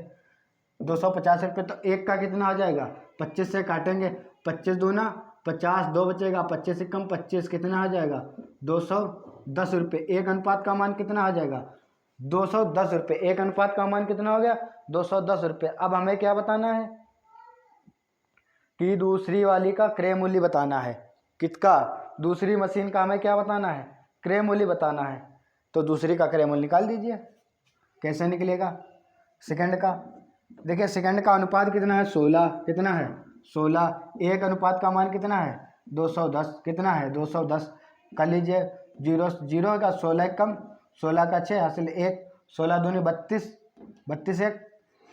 250 रुपये। तो एक का कितना हो जाएगा, 25 से काटेंगे, 25 दूना 50, 2 बचेगा, 25 से कम 25, कितना हो जाएगा, 210 रुपये। एक अनुपात का मान कितना हो जाएगा, 210 रुपये। एक अनुपात का मान कितना हो गया, 210 रुपये। अब हमें क्या बताना है कि दूसरी वाली का क्रय मूल्य बताना है। किसका, दूसरी मशीन का हमें क्या बताना है, क्रय मूल्य बताना है। तो दूसरी का क्रय मूल्य निकाल दीजिए। कैसे निकलेगा, सेकंड का, देखिए सेकंड का अनुपात कितना है, 16। कितना है, 16। एक अनुपात का मान कितना है, 210। कितना है, 210। कर लीजिए, जीरो जीरो का 16 कम, 16 का 6 हासिल 1, 16 दूनी 32, 32 1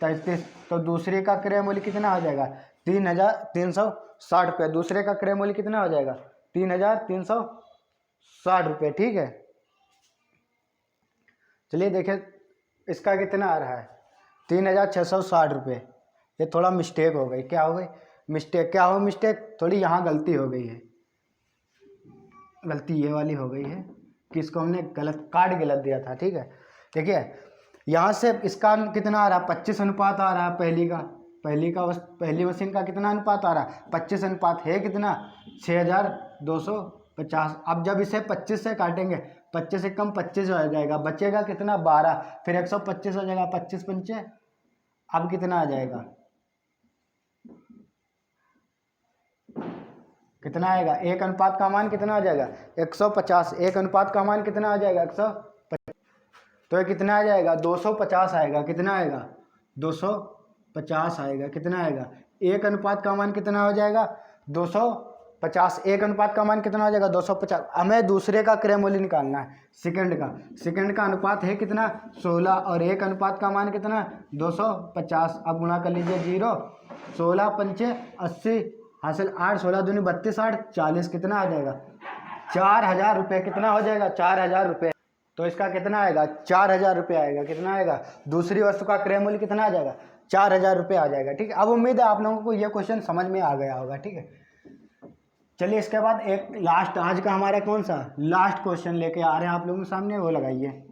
33। तो दूसरे का क्रय मूल्य कितना हो जाएगा, 3360 रुपये। दूसरे का क्रय मूल्य कितना हो जाएगा, 3360 रुपये। ठीक है, चलिए देखिए इसका कितना आ रहा है, 3660 रुपये। ये थोड़ा मिस्टेक हो गई, क्या हो गई, मिस्टेक। क्या हो मिस्टेक, थोड़ी यहाँ गलती हो गई है। गलती ये वाली हो गई है कि इसको हमने गलत कार्ड गलत दिया था। ठीक है, देखिए यहाँ से इसका कितना आ रहा है, 25 अनुपात आ रहा है। पहली मशीन का कितना अनुपात आ रहा है, 25 अनुपात है। कितना, 6250। अब जब इसे 25 से काटेंगे, 25 से कम 25 हो जाएगा, बचेगा कितना, 12। फिर 125 हो जाएगा, 25 पंचे। अब कितना आ जाएगा, कितना आएगा, एक अनुपात का मान कितना आ जाएगा, 150। एक अनुपात का मान कितना आ जाएगा, 150। तो ये कितना आ जाएगा, 250 आएगा। कितना आएगा, 250 आएगा। कितना आएगा, एक अनुपात का मान कितना हो जाएगा, 250। एक अनुपात का मान कितना हो जाएगा, 250। हमें दूसरे का क्रय मूल्य निकालना है, सेकंड का अनुपात है कितना, 16। और एक अनुपात का मान कितना, 250। अब गुणा कर लीजिए, 0 16 पंचे 80 हासिल 8, 16 दूनी 32, 8 40। कितना आ जाएगा, 4000 रुपये। कितना हो जाएगा, 4000 रुपये। तो इसका कितना आएगा, 4000 रुपये आएगा। कितना आएगा, दूसरी वस्तु का क्रय मूल्य कितना आ जाएगा, 4000 रुपये आ जाएगा। ठीक है, अब उम्मीद है आप लोगों को यह क्वेश्चन समझ में आ गया होगा। ठीक है, चलिए इसके बाद एक लास्ट, आज का हमारा कौन सा लास्ट क्वेश्चन लेके आ रहे हैं आप लोगों के सामने, वो लगाइए।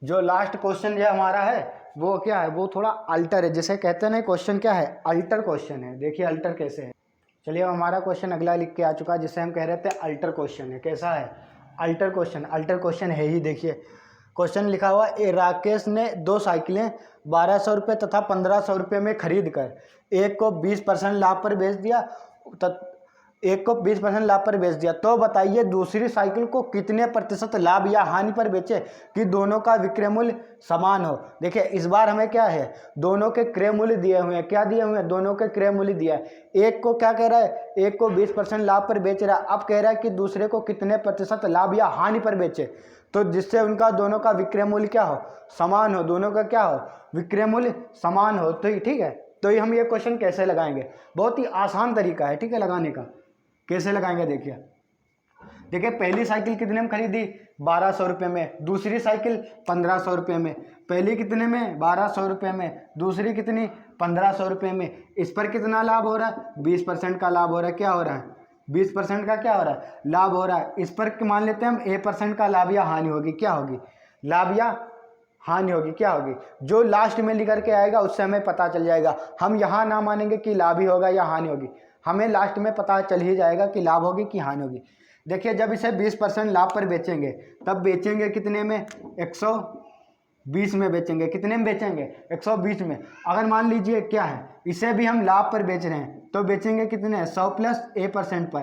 जो लास्ट क्वेश्चन जो हमारा है वो क्या है, वो थोड़ा अल्टर है। जिसे कहते हैं ना, क्वेश्चन क्या है, अल्टर क्वेश्चन है। देखिए अल्टर कैसे है। चलिए अब हमारा क्वेश्चन अगला लिख के आ चुका है, जिसे हम कह रहे थे अल्टर क्वेश्चन है। कैसा है, अल्टर क्वेश्चन। अल्टर क्वेश्चन है ही। देखिए क्वेश्चन लिखा हुआ राकेश ने 2 साइकिलें 1200 रुपये तथा 1500 रुपये में खरीद कर एक को 20% लाभ पर बेच दिया तो बताइए दूसरी साइकिल को कितने प्रतिशत लाभ या हानि पर बेचे कि दोनों का विक्रय मूल्य समान हो। देखिए इस बार हमें क्या है, दोनों के क्रय मूल्य दिए हुए हैं। क्या दिए हुए हैं? दोनों के क्रय मूल्य दिया है। एक को क्या कह रहा है, एक को 20% लाभ पर बेच रहा है, अब कह रहा है कि दूसरे को कितने प्रतिशत लाभ या हानि पर बेचे, तो जिससे उनका दोनों का विक्रय मूल्य क्या हो, समान हो। दोनों का क्या हो, विक्रय मूल्य समान हो। तो ठीक है, तो हम ये क्वेश्चन कैसे लगाएंगे, बहुत ही आसान तरीका है, ठीक है, लगाने का। कैसे लगाएंगे देखिए पहली साइकिल कितने में खरीदी, 1200 रुपये में, दूसरी साइकिल 1500 रुपये में। पहली कितने में, 1200 रुपये में, दूसरी कितनी, 1500 रुपये में। इस पर कितना लाभ हो रहा है, 20% का लाभ हो रहा है। क्या हो रहा है, 20% का क्या हो रहा है, लाभ हो रहा है। इस पर मान लेते हैं हम A% का लाभ या हानि होगी। क्या होगी, लाभ या हानि होगी। क्या होगी, जो लास्ट में लिख करके आएगा उससे हमें पता चल जाएगा। हम यहाँ ना मानेंगे कि लाभ ही होगा या हानि होगी, हमें लास्ट में पता चल ही जाएगा कि लाभ होगी कि हानि होगी। देखिए जब इसे 20% लाभ पर बेचेंगे तब बेचेंगे कितने में, 120 में बेचेंगे। कितने में बेचेंगे, 120 में। अगर मान लीजिए क्या है, इसे भी हम लाभ पर बेच रहे हैं तो बेचेंगे कितने, 100 प्लस A% पर।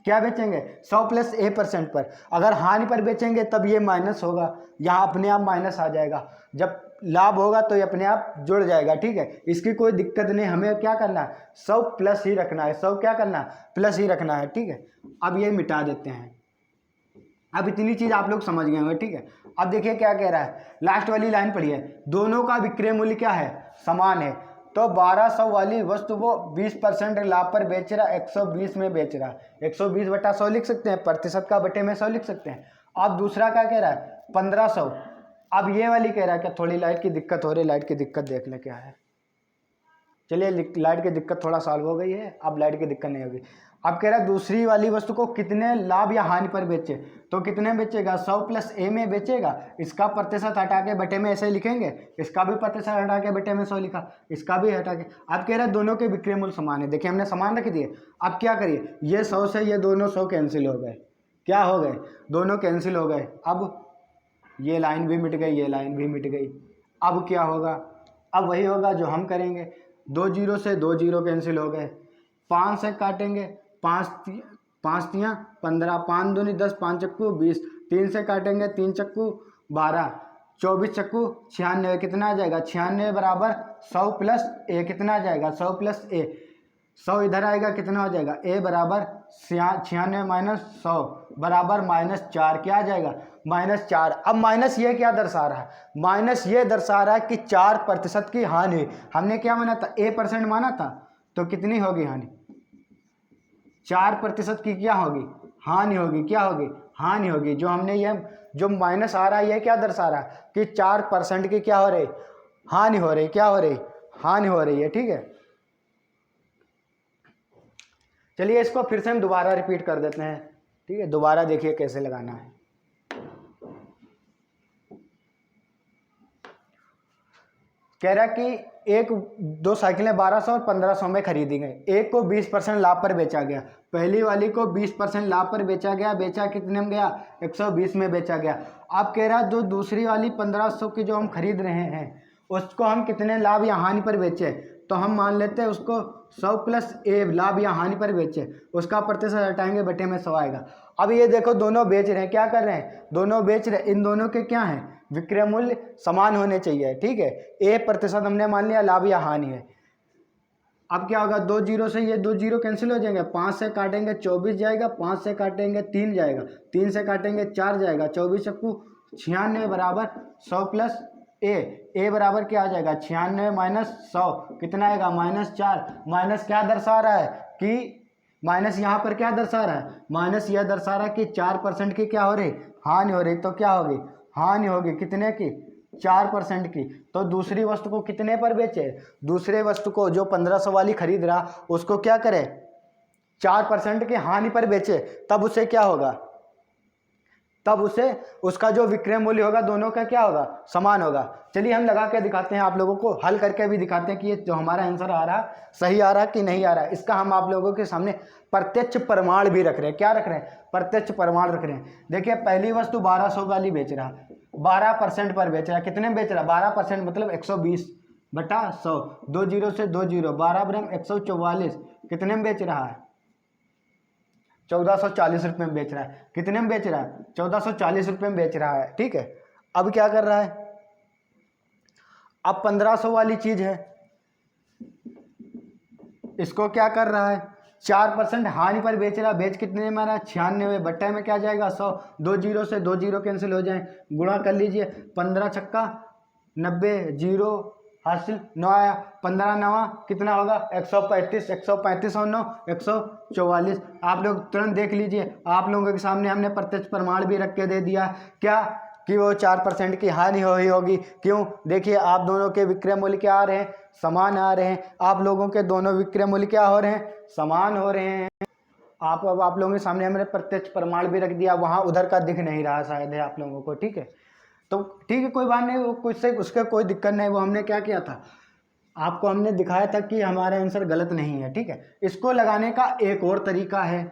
क्या बेचेंगे, 100 प्लस A% पर। अगर हानि पर बेचेंगे तब ये माइनस होगा, यहाँ अपने आप माइनस आ जाएगा। जब लाभ होगा तो ये अपने आप जुड़ जाएगा, ठीक है, इसकी कोई दिक्कत नहीं। हमें क्या करना है, 100 प्लस ही रखना है, 100 क्या करना है, प्लस ही रखना है, ठीक है। अब ये मिटा देते हैं। अब इतनी चीज़ आप लोग समझ गए होंगे, ठीक है। अब देखिए क्या कह रहा है, लास्ट वाली लाइन पढ़िए, दोनों का विक्रय मूल्य क्या है, समान है। तो 1200 वाली वस्तु वो 20% लाभ पर बेच रहा है, 120 में बेच रहा है। 120/100 लिख सकते हैं, प्रतिशत का बटे में 100 लिख सकते हैं। अब दूसरा क्या कह रहा है, 1500। अब ये वाली कह रहा है कि थोड़ी लाइट की दिक्कत हो रही है, लाइट की दिक्कत देख ले क्या है। चलिए लाइट की दिक्कत थोड़ा सॉल्व हो गई है, अब लाइट की दिक्कत नहीं होगी। अब कह रहा है दूसरी वाली वस्तु को कितने लाभ या हानि पर बेचे, तो कितने बेचेगा, 100 प्लस A में बेचेगा। इसका प्रतिशत हटा के बटे में ऐसे लिखेंगे, इसका भी प्रतिशत हटा के बटे में 100 लिखा, इसका भी हटा के। अब कह रहा है दोनों के विक्रय मूल्य समान है। देखिए हमने समान रख दिए। अब क्या करिए, ये 100 से ये दोनों 100 कैंसिल हो गए। क्या हो गए, दोनों कैंसिल हो गए। अब ये लाइन भी मिट गई, ये लाइन भी मिट गई। अब क्या होगा, अब वही होगा जो हम करेंगे, 2 जीरो से 2 जीरो कैंसिल हो गए। 5 से काटेंगे, 5 तियाँ 15, 5 दूनी 10, 5 चक्कू 20। 3 से काटेंगे, 3 चक्कू 12, 24 चक्कू 96। कितना आ जाएगा, 96 बराबर 100 प्लस A। कितना आ जाएगा, 100 प्लस A। 100 इधर आएगा, कितना हो जाएगा, A बराबर 96 माइनस 100 बराबर -4। क्या आ जाएगा, -4। अब माइनस ये क्या दर्शा रहा है, माइनस ये दर्शा रहा है कि 4% की हानि। हमने क्या माना था, A% माना था, तो कितनी होगी हानि, 4% की क्या होगी, हानि होगी। क्या होगी, हानि होगी। जो हमने ये जो माइनस आ रहा है ये क्या दर्शा रहा है कि 4% की क्या हो रही, हानि हो रही। क्या हो रही, हानि हो रही है, ठीक है। चलिए इसको फिर से हम दोबारा रिपीट कर देते हैं, ठीक है। दोबारा देखिए कैसे लगाना है। कह रहा है कि 2 साइकिलें 1200 और 1500 में खरीदी गई। एक को 20% लाभ पर बेचा गया, पहली वाली को 20% लाभ पर बेचा गया। बेचा कितने में गया, 120 में बेचा गया। अब कह रहा है जो दूसरी वाली 1500 की जो हम खरीद रहे हैं उसको हम कितने लाभ या हानि पर बेचे, तो हम मान लेते हैं उसको 100 प्लस A लाभ या हानि पर बेचे। उसका प्रतिशत हटाएंगे, बटे में 100 आएगा। अब ये देखो दोनों बेच रहे हैं, क्या कर रहे हैं, दोनों बेच रहे हैं। इन दोनों के क्या हैं, विक्रय मूल्य समान होने चाहिए, ठीक है। A% हमने मान लिया लाभ या हानि है। अब क्या होगा, 2 जीरो से ये 2 जीरो कैंसिल हो जाएंगे। 5 से काटेंगे 24 जाएगा, 5 से काटेंगे 3 जाएगा, 3 से काटेंगे 4 जाएगा। 24 चक्कू 96 बराबर 100 प्लस A बराबर क्या आ जाएगा, 96 माइनस 100 कितना आएगा, -4। माइनस क्या दर्शा रहा है कि माइनस यहाँ पर क्या दर्शा रहा है, माइनस यह दर्शा रहा है कि 4% की क्या हो रही, हानि हो रही। तो क्या होगी, हानि होगी कितने की, 4% की। तो दूसरी वस्तु को कितने पर बेचे, दूसरे वस्तु को जो 1500 वाली खरीद रहा उसको क्या करे, 4% की हानि पर बेचे। तब उसे क्या होगा, तब उसे उसका जो विक्रय मूल्य होगा दोनों का क्या होगा, समान होगा। चलिए हम लगा के दिखाते हैं, आप लोगों को हल करके भी दिखाते हैं कि ये जो हमारा आंसर आ रहा सही आ रहा कि नहीं आ रहा। इसका हम आप लोगों के सामने प्रत्यक्ष प्रमाण भी रख रहे हैं। क्या रख रहे हैं, प्रत्यक्ष प्रमाण रख रहे हैं। देखिए पहली वस्तु 1200 वाली बेच रहा, 12% पर बेच रहा है। कितने में बेच रहा है? 12% मतलब 120 बटा 100, 2 जीरो से 2 जीरो, 12 बरम 144, कितने में बेच रहा है? 1440 रुपये में बेच रहा है। कितने में बेच रहा है? 1440 रुपये में बेच रहा है। ठीक है, अब क्या कर रहा है? अब 1500 वाली चीज है, इसको क्या कर रहा है? 4% हानि पर बेच रहा है। बेच कितने में आ रहा है? 96, बट्टे में क्या जाएगा? 100, 2 जीरो से 2 जीरो कैंसिल हो जाए, गुणा कर लीजिए, 15 छक्का 90, जीरो हासिल 9 आया, 15 नवा कितना होगा? 135, 135 और 9 144। आप लोग तुरंत देख लीजिए, आप लोगों के सामने हमने प्रत्यक्ष प्रमाण भी रख के दे दिया क्या कि वो 4% की हानि हो ही होगी। क्यों? देखिए, आप दोनों के विक्रय मूल्य क्या आ रहे हैं? समान आ रहे हैं। आप लोगों के दोनों विक्रय मूल्य क्या हो रहे हैं? समान हो रहे हैं। आप लोगों के सामने हमने प्रत्यक्ष प्रमाण भी रख दिया, वहां उधर का दिख नहीं रहा शायद है आप लोगों को। ठीक है, तो ठीक है, कोई बात नहीं, वो कुछ से उसका कोई दिक्कत नहीं। वो हमने क्या किया था, आपको हमने दिखाया था कि हमारा आंसर गलत नहीं है। ठीक है, इसको लगाने का एक और तरीका है।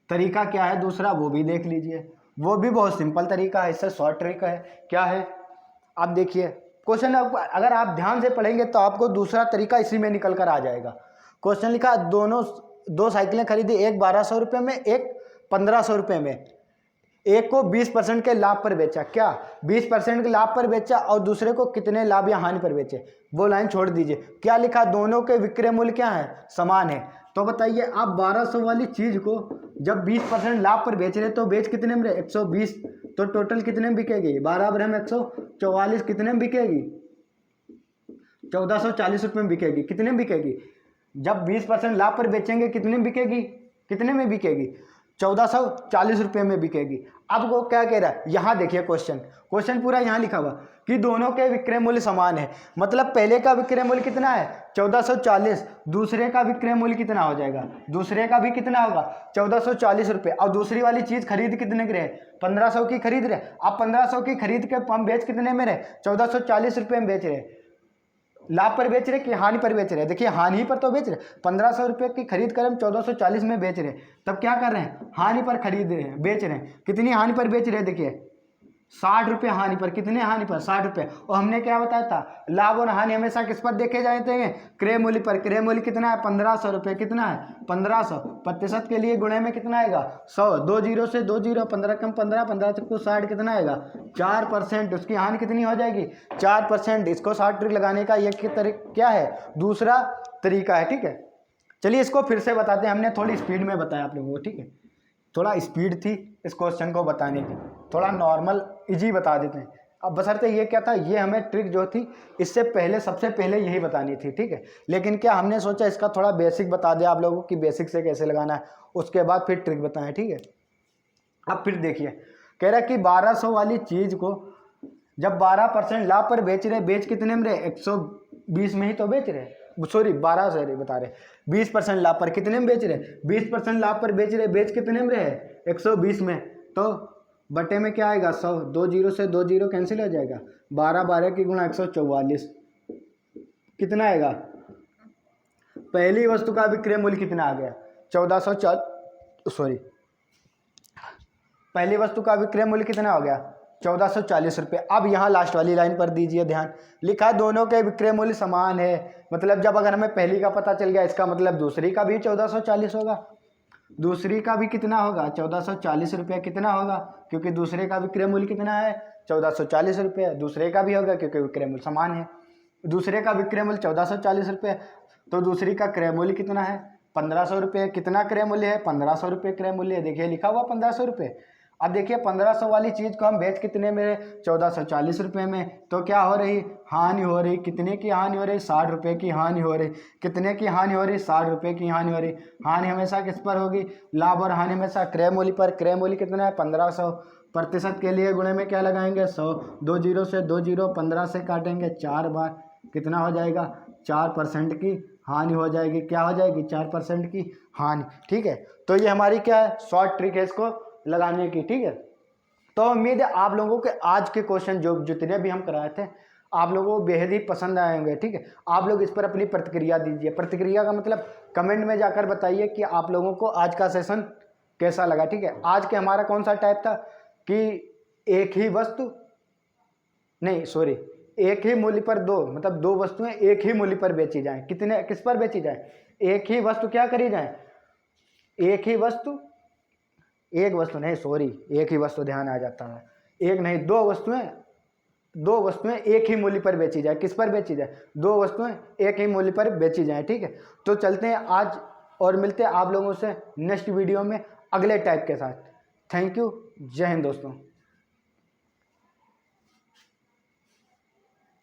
तरीका क्या है दूसरा, वो भी देख लीजिए। वो भी बहुत सिंपल तरीका है, इससे शॉर्ट ट्रिक है। क्या है? आप देखिए क्वेश्चन, अगर आप ध्यान से पढ़ेंगे तो आपको दूसरा तरीका इसी में निकल कर आ जाएगा। क्वेश्चन लिखा, दोनों दो साइकिलें खरीदी, एक 1200 रुपये में, एक 1500 रुपये में। एक को 20% के लाभ पर बेचा। क्या? 20% के लाभ पर बेचा, और दूसरे को कितने लाभ या हानि पर बेचे? वो लाइन छोड़ दीजिए। क्या लिखा? दोनों के विक्रय मूल्य क्या है? समान है। तो बताइए, आप 1200 वाली चीज को जब 20% लाभ पर बेच रहे तो बेच कितने में रहे? 120, तो टोटल कितने में बिकेगी? 12 बरम 144, कितने में बिकेगी? 1440 रुपये में बिकेगी। कितने में बिकेगी? जब 20% लाभ पर बेचेंगे कितने में बिकेगी? कितने में बिकेगी? 1440 रुपये में बिकेगी। अब वो क्या कह रहा है? यहाँ देखिए, क्वेश्चन पूरा यहाँ लिखा हुआ कि दोनों के विक्रय मूल्य समान है। मतलब पहले का विक्रय मूल्य कितना है? 1440। दूसरे का विक्रय मूल्य कितना हो जाएगा? दूसरे का भी कितना होगा? 1440 रुपये। और दूसरी वाली चीज खरीद कितने की रहे? 1500 की खरीद रहे। अब 1500 की खरीद के हम बेच कितने में रहे? 1440 रुपये में बेच रहे। लाभ पर बेच रहे कि हानि पर बेच रहे? देखिए, हानि पर तो बेच रहे। 1500 रुपये की खरीद कर हम 1440 में बेच रहे, तब क्या कर रहे हैं? हानि पर खरीद रहे हैं, बेच रहे हैं। कितनी हानि पर बेच रहे हैं? देखिए, 60 रुपये हानि पर। कितने हानि पर? 60 रुपये। और हमने क्या बताया था? लाभ और हानि हमेशा किस पर देखे जाते हैं? क्रय मूल्य पर। क्रय मूल्य कितना है? 1500 रुपये। कितना है? 1500। प्रतिशत के लिए गुणे में कितना आएगा? 100, 2 जीरो से 2 जीरो, 15 कम 15, 15 चक्कू 60, कितना आएगा? 4%। उसकी हानि कितनी हो जाएगी? 4%। इसको शॉर्ट ट्रिक लगाने का ये क्या है? दूसरा तरीका है। ठीक है, चलिए इसको फिर से बताते हैं। हमने थोड़ी स्पीड में बताया आप लोगों को। ठीक है, थोड़ा स्पीड थी इस क्वेश्चन को बताने की, थोड़ा नॉर्मल इजी बता देते हैं। अब बशर्ते ये क्या था, ये हमें ट्रिक जो थी इससे पहले, सबसे पहले यही बतानी थी। ठीक है, लेकिन क्या हमने सोचा इसका थोड़ा बेसिक बता दिया आप लोगों को कि बेसिक से कैसे लगाना है, उसके बाद फिर ट्रिक बताएं। ठीक है, अब फिर देखिए, कह रहा है कि 1200 वाली चीज को जब 12% लाभ पर बेच रहे, बेच कितने में रहे? 120 में ही तो बेच रहे, सॉरी 12 से बता रहे। 20% लाभ पर कितने में बेच रहे? 20% लाभ पर बेच रहे, बेच कितने में रहे? 120 में। तो बटे में क्या आएगा? 100, 2 जीरो से 2 जीरो कैंसिल हो जाएगा, 12 12 की गुणा 144, कितना आएगा? पहली वस्तु का विक्रय मूल्य कितना आ गया? 1440, सॉरी, पहली वस्तु का विक्रय मूल्य कितना हो गया? 1440 रुपये। अब यहाँ लास्ट वाली लाइन पर दीजिए ध्यान, लिखा है दोनों के विक्रय मूल्य समान है। मतलब जब अगर हमें पहली का पता चल गया, इसका मतलब दूसरी का भी 1440 होगा। दूसरी का भी कितना होगा? 1440 रुपये। कितना होगा? क्योंकि दूसरे का विक्रय मूल्य कितना है? 1440 रुपये। दूसरे का भी होगा क्योंकि विक्रय मूल्य समान है। दूसरे का विक्रय मूल्य 1440 रुपये, तो दूसरी का क्रय मूल्य कितना है? 1500 रुपये। कितना क्रय मूल्य है? 1500 रुपये क्रय मूल्य है। देखिए लिखा हुआ 1500 रुपये। अब देखिए 1500 वाली चीज को हम बेच कितने में? 1440 रुपये में। तो क्या हो रही? हानि हो रही। कितने की हानि हो रही? 60 रुपये की हानि हो रही। कितने की हानि हो रही? 60 रुपये की हानि हो रही। हानि हमेशा किस पर होगी? लाभ और हानि हमेशा क्रय मूल्य पर। क्रय मूल्य कितना है? 1500। प्रतिशत के लिए गुणे में क्या लगाएंगे? 100, 2 जीरो से 2 जीरो, 15 से काटेंगे 4 बार, कितना हो जाएगा? 4% की हानि हो जाएगी। क्या हो जाएगी? 4% की हानि। ठीक है, तो ये हमारी क्या है? शॉर्ट ट्रिक है इसको लगाने की। ठीक है, तो उम्मीद है आप लोगों के आज के क्वेश्चन जो जितने भी हम कराए थे आप लोगों को बेहद ही पसंद आएंगे। ठीक है, आप लोग इस पर अपनी प्रतिक्रिया दीजिए। प्रतिक्रिया का मतलब कमेंट में जाकर बताइए कि आप लोगों को आज का सेशन कैसा लगा। ठीक है, आज के हमारा कौन सा टाइप था कि एक ही वस्तु नहीं सॉरी, एक ही मूल्य पर दो, मतलब दो वस्तुएं एक ही मूल्य पर बेची जाएं। कितने, किस पर बेची जाए? एक ही वस्तु क्या करी जाए? एक ही वस्तु, एक वस्तु नहीं सॉरी, एक ही वस्तु ध्यान आ जाता है, एक नहीं दो वस्तुएं एक ही मूल्य पर बेची जाए। किस पर बेची जाए? दो वस्तुएं एक ही मूल्य पर बेची जाए। ठीक है, तो चलते हैं आज और मिलते हैं आप लोगों से नेक्स्ट वीडियो में अगले टाइप के साथ। थैंक यू, जय हिंद दोस्तों।